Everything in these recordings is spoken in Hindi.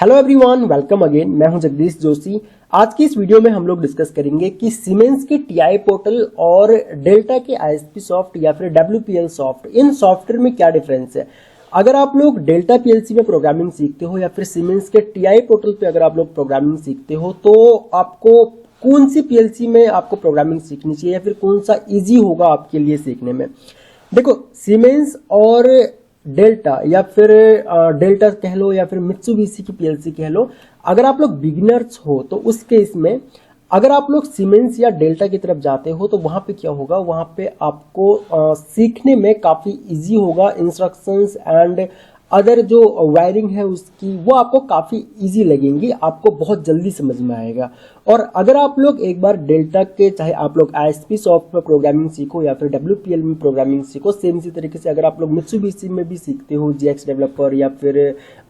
Hello everyone, welcome again. मैं हूं जगदीश जोशी। आज की इस वीडियो में हम लोग डिस्कस करेंगे कि सीमेंस के टीआई पोर्टल और डेल्टा के आईएसपी सॉफ्ट या फिर डब्ल्यूपीएल सॉफ्ट, इन सॉफ्टवेयर में क्या डिफरेंस है। अगर आप लोग डेल्टा पीएलसी में प्रोग्रामिंग सीखते हो या फिर सीमेंस के टीआई पोर्टल पे अगर आप लोग प्रोग्रामिंग सीखते हो तो आपको कौन सी पीएलसी में आपको प्रोग्रामिंग सीखनी चाहिए या फिर कौन सा इजी होगा आपके लिए सीखने में। देखो, सीमेंस और डेल्टा या फिर डेल्टा कह लो या फिर मित्सुबिशी की पीएलसी कह लो, अगर आप लोग बिगिनर्स हो तो उस केस में अगर आप लोग सीमेंस या डेल्टा की तरफ जाते हो तो वहां पे क्या होगा, वहां पे आपको सीखने में काफी इजी होगा। इंस्ट्रक्शंस एंड अदर जो वायरिंग है उसकी वो आपको काफी इजी लगेंगी, आपको बहुत जल्दी समझ में आएगा। और अगर आप लोग एक बार डेल्टा के, चाहे आप लोग आईएसपी सॉफ्ट में प्रोग्रामिंग सीखो या फिर डब्ल्यूपीएल में प्रोग्रामिंग सीखो, सेम इसी तरीके से अगर आप लोग मित्सुबिशी में भी सीखते हो, जीएक्स डेवलपर या फिर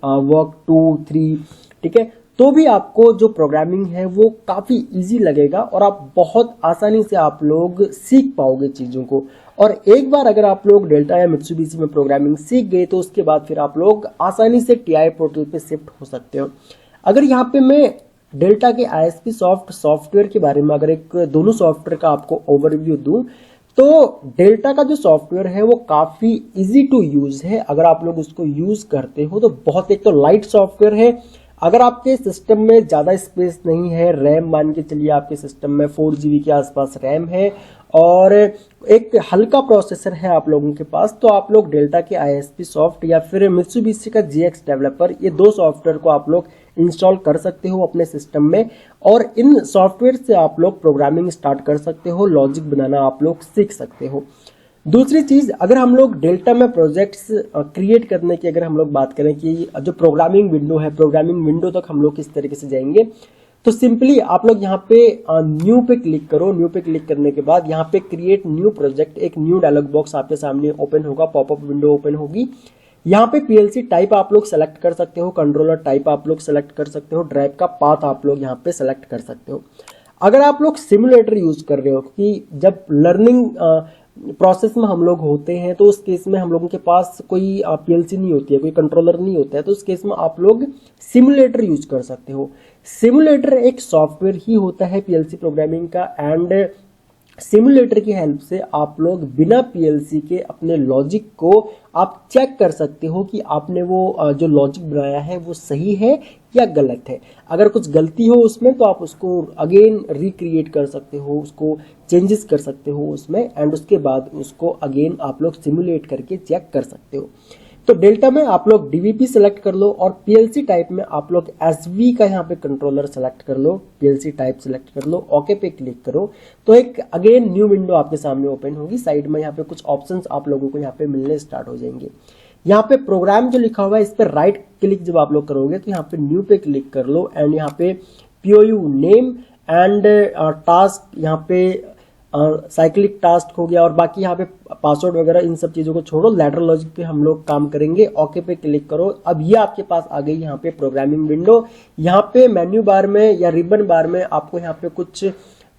वर्क 2-3, ठीक है, तो भी आपको जो प्रोग्रामिंग है वो काफी इजी लगेगा और आप बहुत आसानी से आप लोग सीख पाओगे चीजों को। और एक बार अगर आप लोग डेल्टा या मित्सुबिशी में प्रोग्रामिंग सीख गए तो उसके बाद फिर आप लोग आसानी से टीआई पोर्टल पे शिफ्ट हो सकते हो। अगर यहाँ पे मैं डेल्टा के आईएसपी सॉफ्ट सॉफ्टवेयर के बारे में अगर एक दोनों सॉफ्टवेयर का आपको ओवरव्यू दूं तो डेल्टा का जो सॉफ्टवेयर है वो काफी इजी टू यूज है। अगर आप लोग उसको यूज करते हो तो बहुत, एक तो लाइट सॉफ्टवेयर है। अगर आपके सिस्टम में ज्यादा स्पेस नहीं है, रैम मान के चलिए आपके सिस्टम में 4 GB के आसपास रैम है और एक हल्का प्रोसेसर है आप लोगों के पास, तो आप लोग डेल्टा के आईएसपी सॉफ्ट या फिर मित्सुबिशी का जीएक्स डेवलपर, ये दो सॉफ्टवेयर को आप लोग इंस्टॉल कर सकते हो अपने सिस्टम में और इन सॉफ्टवेयर से आप लोग प्रोग्रामिंग स्टार्ट कर सकते हो, लॉजिक बनाना आप लोग सीख सकते हो। दूसरी चीज, अगर हम लोग डेल्टा में प्रोजेक्ट्स क्रिएट करने की अगर हम लोग बात करें कि जो प्रोग्रामिंग विंडो है, प्रोग्रामिंग विंडो तक हम लोग किस तरीके से जाएंगे, तो सिंपली आप लोग यहाँ पे न्यू पे क्लिक करो। न्यू पे क्लिक करने के बाद यहाँ पे क्रिएट न्यू प्रोजेक्ट, एक न्यू डायलॉग बॉक्स आपके सामने ओपन होगा, पॉपअप विंडो ओपन होगी। यहाँ पे पीएलसी टाइप आप लोग सेलेक्ट कर सकते हो, कंट्रोलर टाइप आप लोग सेलेक्ट कर सकते हो, ड्राइव का पाथ आप लोग यहाँ पे सेलेक्ट कर सकते हो। अगर आप लोग सिमुलेटर यूज कर रहे हो कि जब लर्निंग प्रोसेस में हम लोग होते हैं तो उस केस में हम लोगों के पास कोई पीएलसी नहीं होती है, कोई कंट्रोलर नहीं होता है, तो उस केस में आप लोग सिमुलेटर यूज कर सकते हो। सिमुलेटर एक सॉफ्टवेयर ही होता है पीएलसी प्रोग्रामिंग का एंड सिमुलेटर की हेल्प से आप लोग बिना पीएलसी के अपने लॉजिक को आप चेक कर सकते हो कि आपने वो जो लॉजिक बनाया है वो सही है या गलत है। अगर कुछ गलती हो उसमें तो आप उसको अगेन रिक्रिएट कर सकते हो, उसको चेंजेस कर सकते हो उसमें एंड उसके बाद उसको अगेन आप लोग सिमुलेट करके चेक कर सकते हो। तो डेल्टा में आप लोग डीवीपी सेलेक्ट कर लो और पीएलसी टाइप में आप लोग एसवी का यहाँ पे कंट्रोलर सेलेक्ट कर लो, पीएलसी टाइप सेलेक्ट कर लो, ओके पे क्लिक करो तो एक अगेन न्यू विंडो आपके सामने ओपन होगी। साइड में यहाँ पे कुछ ऑप्शंस आप लोगों को यहाँ पे मिलने स्टार्ट हो जाएंगे। यहाँ पे प्रोग्राम जो लिखा हुआ है इस पर राइट क्लिक जब आप लोग करोगे तो यहाँ पे न्यू पे क्लिक कर लो एंड यहाँ पे पीओयू नेम एंड टास्क, यहाँ पे साइक्लिक टास्क हो गया और बाकी यहाँ पे पासवर्ड वगैरह इन सब चीजों को छोड़ो, लैडर लॉजिक पे हम लोग काम करेंगे। ओके पे क्लिक करो। अब ये आपके पास आ गई यहाँ पे प्रोग्रामिंग विंडो। यहाँ पे मेन्यू बार में या रिबन बार में आपको यहाँ पे कुछ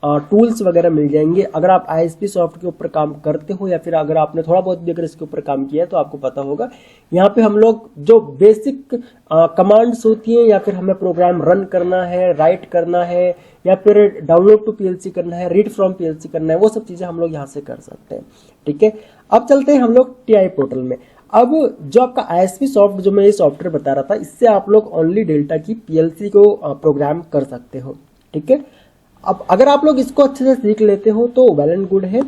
टूल्स वगैरह मिल जाएंगे। अगर आप आईएसपी सॉफ्ट के ऊपर काम करते हो या फिर अगर आपने थोड़ा बहुत भी अगर इसके ऊपर काम किया है तो आपको पता होगा, यहाँ पे हम लोग जो बेसिक कमांड्स होती हैं या फिर हमें प्रोग्राम रन करना है, राइट करना है या फिर डाउनलोड टू पीएलसी करना है, रीड फ्रॉम पीएलसी करना है, वो सब चीजें हम लोग यहाँ से कर सकते हैं। ठीक है, अब चलते हैं हम लोग टीआई पोर्टल में। अब जो आपका आईएसपी सॉफ्ट जो मैं ये सॉफ्टवेयर बता रहा था, इससे आप लोग ओनली डेल्टा की पीएलसी को प्रोग्राम कर सकते हो। ठीक है, अब अगर आप लोग इसको अच्छे से सीख लेते हो तो वेल एंड गुड है।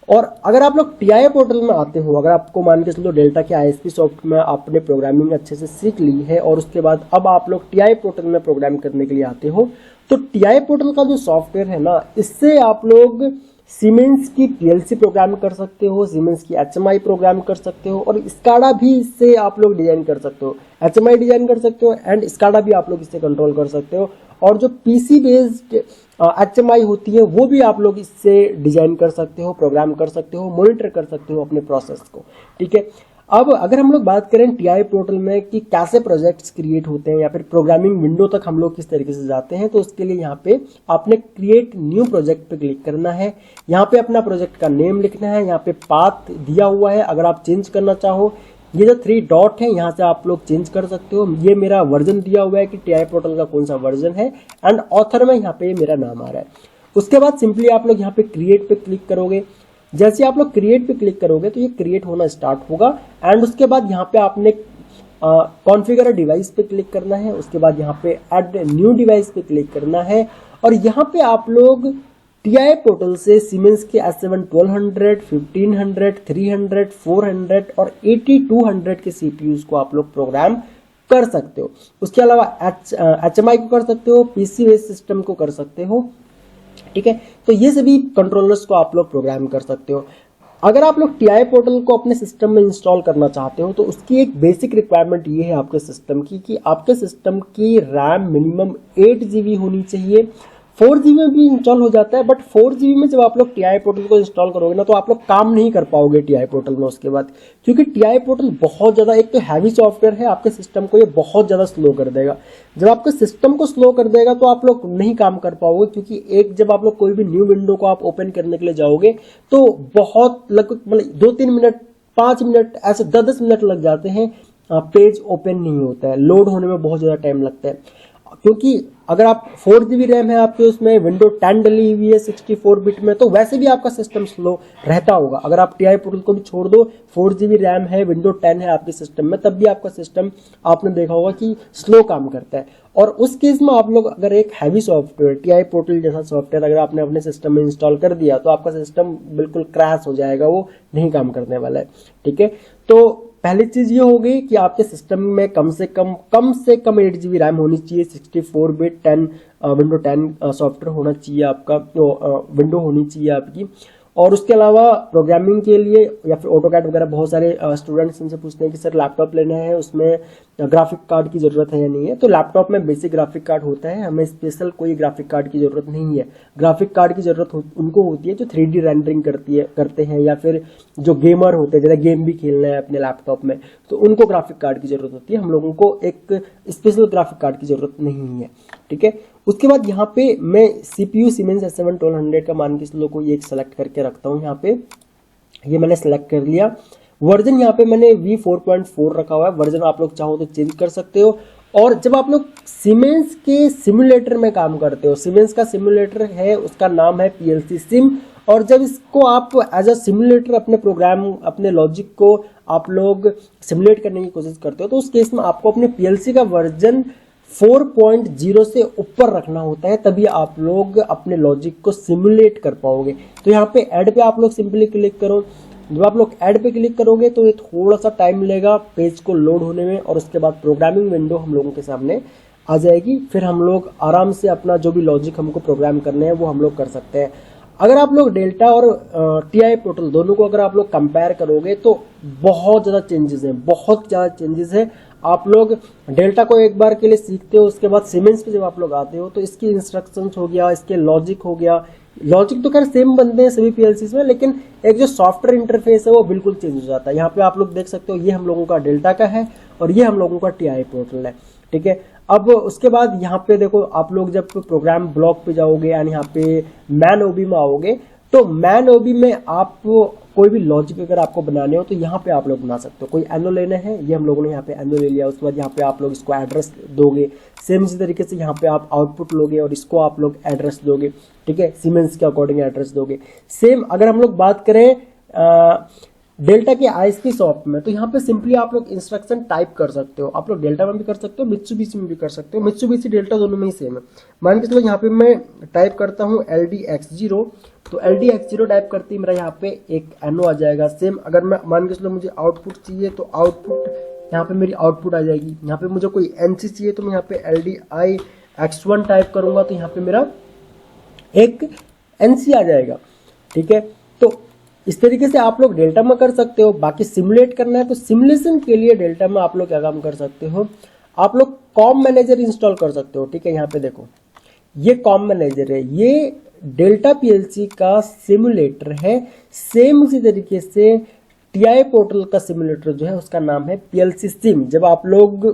और अगर आप लोग टीआई पोर्टल में आते हो, अगर आपको मान के चलो डेल्टा के आईएसपी सॉफ्ट में आपने प्रोग्रामिंग अच्छे से सीख ली है और उसके बाद अब आप लोग टीआई पोर्टल में प्रोग्राम करने के लिए आते हो, तो टीआई पोर्टल का जो सॉफ्टवेयर है ना, इससे आप लोग सीमेंस की पीएलसी प्रोग्राम कर सकते हो, सीमेंस की एचएमआई प्रोग्राम कर सकते हो और स्काडा भी इससे आप लोग डिजाइन कर सकते हो, एचएमआई डिजाइन कर सकते हो एंड स्काडा भी आप लोग इससे कंट्रोल कर सकते हो। और जो पीसी बेस्ड एचएमआई होती है वो भी आप लोग इससे डिजाइन कर सकते हो, प्रोग्राम कर सकते हो, मॉनिटर कर सकते हो अपने प्रोसेस को। ठीक है, अब अगर हम लोग बात करें टीआई पोर्टल में कि कैसे प्रोजेक्ट्स क्रिएट होते हैं या फिर प्रोग्रामिंग विंडो तक हम लोग किस तरीके से जाते हैं, तो उसके लिए यहाँ पे आपने क्रिएट न्यू प्रोजेक्ट पे क्लिक करना है। यहाँ पे अपना प्रोजेक्ट का नेम लिखना है, यहाँ पे पाथ दिया हुआ है, अगर आप चेंज करना चाहो ये जो 3 डॉट है यहाँ से आप लोग चेंज कर सकते हो। ये मेरा वर्जन दिया हुआ है कि TI पोर्टल का कौन सा वर्जन है, एंड ऑथर में यहाँ पे मेरा नाम आ रहा है। उसके बाद सिंपली आप लोग यहाँ पे क्रिएट पे क्लिक करोगे। जैसे आप लोग क्रिएट पे क्लिक करोगे तो ये क्रिएट होना स्टार्ट होगा, एंड उसके बाद यहाँ पे आपने कॉन्फ़िगर डिवाइस पे क्लिक करना है। उसके बाद यहाँ पे ऐड न्यू डिवाइस पे क्लिक करना है, और यहाँ पे आप लोग TI पोर्टल से सीमेंस के S7 1200, 1500, 300, 400 और 8200 के CPUs को आप लोग प्रोग्राम कर सकते हो। उसके अलावा HMI को कर सकते हो, PC बेस्ड सिस्टम को कर सकते हो, ठीक है। तो ये सभी कंट्रोलर्स को आप लोग प्रोग्राम कर सकते हो। अगर आप लोग TI पोर्टल को अपने सिस्टम में इंस्टॉल करना चाहते हो तो उसकी एक बेसिक रिक्वायरमेंट ये है आपके सिस्टम की कि आपके सिस्टम की रैम मिनिमम 8 GB होनी चाहिए। 4 GB में भी इंस्टॉल हो जाता है, बट 4 GB में जब आप लोग TI पोर्टल को इंस्टॉल करोगे ना तो आप लोग काम नहीं कर पाओगे TI पोर्टल में उसके बाद, क्योंकि TI पोर्टल बहुत ज़्यादा एक तो हैवी सॉफ्टवेयर है, आपके सिस्टम को ये बहुत ज़्यादा स्लो कर देगा। जब आपके सिस्टम को स्लो कर देगा तो आप लोग नहीं काम कर पाओगे, क्योंकि एक जब आप लोग कोई भी न्यू विंडो को आप ओपन करने के लिए जाओगे तो बहुत लगभग मतलब 2-3 मिनट, 5 मिनट, ऐसे 10-10 मिनट लग जाते हैं, पेज ओपन नहीं होता है, लोड होने में बहुत ज़्यादा टाइम लगता है। क्योंकि अगर आप 4 GB रैम है आपके, उसमें विंडो 10 डली हुई है 64 बिट में, तो वैसे भी आपका सिस्टम स्लो रहता होगा। अगर आप TI पोर्टल को भी छोड़ दो, 4 GB रैम है, विंडो 10 है आपके सिस्टम में, तब भी आपका सिस्टम आपने देखा होगा कि स्लो काम करता है। और उस केस में आप लोग अगर एक हैवी सॉफ्टवेयर TI पोर्टल जैसा सॉफ्टवेयर अगर आपने अपने सिस्टम में इंस्टॉल कर दिया तो आपका सिस्टम बिल्कुल क्रैश हो जाएगा, वो नहीं काम करने वाला है, ठीक है। तो पहली चीज ये हो गई कि आपके सिस्टम में कम से कम 8 GB रैम होनी चाहिए, 64 बिट 10 विंडो 10 सॉफ्टवेयर होना चाहिए आपका, विंडो होनी चाहिए आपकी। और उसके अलावा प्रोग्रामिंग के लिए या फिर ऑटोकैड वगैरह बहुत सारे स्टूडेंट्स इनसे पूछते हैं कि सर लैपटॉप लेना है, उसमें ग्राफिक कार्ड की जरूरत है या नहीं है। तो लैपटॉप में बेसिक ग्राफिक कार्ड होता है, हमें स्पेशल कोई ग्राफिक कार्ड की जरूरत नहीं है। ग्राफिक कार्ड की जरूरत उनको होती है जो 3D रेंडरिंग करते हैं, या फिर जो गेमर होते हैं, जैसे गेम भी खेलना है अपने लैपटॉप में, तो उनको ग्राफिक कार्ड की जरूरत होती है। हम लोगों को एक स्पेशल ग्राफिक कार्ड की जरूरत नहीं है, ठीक है। उसके बाद यहाँ पे मैं CPU सीमेंस S7 1200 का मान के चलो कोई एक सेलेक्ट करके रखता हूँ। यहाँ पे ये मैंने सेलेक्ट कर लिया। वर्जन यहाँ पे मैंने V4.4 रखा हुआ है, वर्जन आप लोग चाहो तो चेंज कर सकते हो। और जब आप लोग सीमेंस के सिमुलेटर में काम करते हो, सीमेंस का सिमुलेटर है, उसका नाम है PLC सिम, और जब इसको आप एज अ सिमुलेटर अपने प्रोग्राम, अपने लॉजिक को आप लोग सिमुलेट करने की कोशिश करते हो, तो उस केस में आपको अपने PLC का वर्जन 4.0 से ऊपर रखना होता है, तभी आप लोग अपने लॉजिक को सिमुलेट कर पाओगे। तो यहाँ पे ऐड पे आप लोग सिंपली क्लिक करो। जब आप लोग ऐड पे क्लिक करोगे तो ये थोड़ा सा टाइम लेगा पेज को लोड होने में, और उसके बाद प्रोग्रामिंग विंडो हम लोगों के सामने आ जाएगी। फिर हम लोग आराम से अपना जो भी लॉजिक हमको प्रोग्राम करने हैं वो हम लोग कर सकते हैं। अगर आप लोग डेल्टा और TI पोर्टल दोनों को अगर आप लोग कंपेयर करोगे तो बहुत ज़्यादा चेंजेस हैं, बहुत ज़्यादा चेंजेस है। आप लोग डेल्टा को एक बार के लिए सीखते हो, उसके बाद सीमेंस पे जब आप लोग आते हो तो इसकी इंस्ट्रक्शंस हो गया, इसके लॉजिक हो गया। लॉजिक तो खैर सेम बनते हैं सभी PLCs में, लेकिन एक जो सॉफ्टवेयर इंटरफेस है वो बिल्कुल चेंज हो जाता है। यहाँ पे आप लोग देख सकते हो ये हम लोगों का डेल्टा का है और ये हम लोगों का TI पोर्टल है, ठीक है। अब उसके बाद यहाँ पे देखो, आप लोग जब प्रोग्राम ब्लॉक पे जाओगे यानी यहाँ पे मैन ओबी में आओगे, तो मैन ओबी में आप कोई भी लॉजिक अगर आपको बनाने हो तो यहाँ पे आप लोग बना सकते हो। कोई एनो लेना है, ये हम लोगों ने यहाँ पे एनो ले लिया। उसके बाद यहाँ पे आप लोग इसको एड्रेस दोगे, सेम इसी तरीके से यहाँ पे आप आउटपुट लोगे और इसको आप लोग एड्रेस दोगे, ठीक है, सीमेंस के अकॉर्डिंग एड्रेस दोगे। सेम अगर हम लोग बात करें डेल्टा के ISP सॉफ्ट में, तो यहाँ पे सिंपली आप लोग इंस्ट्रक्शन टाइप कर सकते हो। आप लोग डेल्टा में भी कर सकते हो, मित्सुबिशी में भी कर सकते हो। मित्सुबिशी डेल्टा दोनों में ही सेम है। मान के चलो यहाँ पे मैं टाइप करता हूँ LDX0, तो LDX0 टाइप करते ही मेरा यहाँ पे एक एनो आ जाएगा। सेम अगर मैं मान के चलो मुझे आउटपुट चाहिए तो आउटपुट, यहाँ पे मेरी आउटपुट आ जाएगी। यहाँ पे मुझे कोई NC चाहिए तो मैं यहाँ पे LDIX1 टाइप करूंगा तो यहाँ पे मेरा एक NC आ जाएगा, ठीक है। तो इस तरीके से आप लोग डेल्टा में कर सकते हो। बाकी सिमुलेट करना है तो सिमुलेशन के लिए डेल्टा में आप लोग क्या काम कर सकते हो, आप लोग कॉम मैनेजर इंस्टॉल कर सकते हो, ठीक है। यहाँ पे देखो ये कॉम मैनेजर है, ये डेल्टा PLC का सिमुलेटर है। सेम इसी तरीके से TI पोर्टल का सिमुलेटर जो है उसका नाम है PLC सिम। जब आप लोग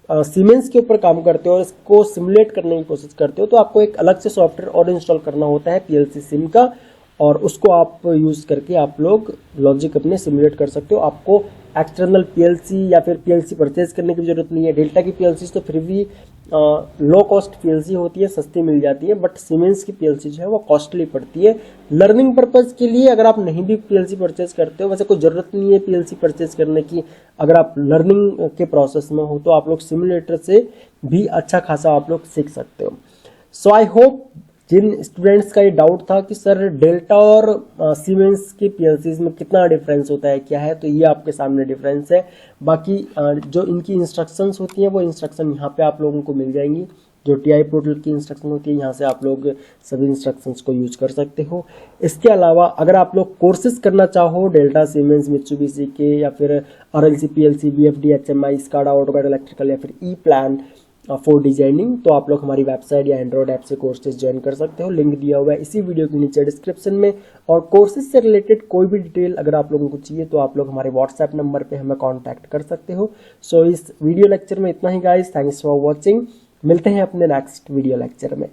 सीमेंस के ऊपर काम करते हो और इसको सिमुलेट करने की कोशिश करते हो तो आपको एक अलग से सॉफ्टवेयर और इंस्टॉल करना होता है PLC सिम का, और उसको आप यूज करके आप लोग लॉजिक अपने सिमुलेट कर सकते हो। आपको एक्सटर्नल पीएलसी या फिर पीएलसी परचेज करने की जरूरत नहीं है। डेल्टा की पीएलसी तो फिर भी लो कॉस्ट पीएलसी होती है, सस्ती मिल जाती है, बट सीमेंस की पीएलसी जो है वो कॉस्टली पड़ती है। लर्निंग पर्पज के लिए अगर आप नहीं भी पीएलसी परचेज करते हो, वैसे कोई जरूरत नहीं है पीएलसी परचेज करने की, अगर आप लर्निंग के प्रोसेस में हो तो आप लोग सिमुलेटर से भी अच्छा खासा आप लोग सीख सकते हो। सो आई होप जिन स्टूडेंट्स का ये डाउट था कि सर डेल्टा और सीमेंस की पीएलसीज में कितना डिफरेंस होता है क्या है, तो ये आपके सामने डिफरेंस है। बाकी जो इनकी इंस्ट्रक्शंस होती हैं वो इंस्ट्रक्शन यहाँ पे आप लोगों को मिल जाएंगी। जो टीआई पोर्टल की इंस्ट्रक्शन होती है यहाँ से आप लोग सभी इंस्ट्रक्शंस को यूज कर सकते हो। इसके अलावा अगर आप लोग कोर्सेज करना चाहो डेल्टा, सीमेंस, मित्सुबिशी के, या फिर RLC, PLC, BFD, HMI, SCADA, AutoCAD electrical, या फिर ई प्लान फॉर डिजाइनिंग, तो आप लोग हमारी वेबसाइट या एंड्रॉइड ऐप से कोर्सेज ज्वाइन कर सकते हो। लिंक दिया हुआ है इसी वीडियो के नीचे डिस्क्रिप्शन में। और कोर्सेज से रिलेटेड कोई भी डिटेल अगर आप लोगों को चाहिए तो आप लोग हमारे व्हाट्सएप नंबर पे हमें कांटेक्ट कर सकते हो। सो इस वीडियो लेक्चर में इतना ही गाइस, थैंक्स फॉर वॉचिंग। मिलते हैं अपने नेक्स्ट वीडियो लेक्चर में।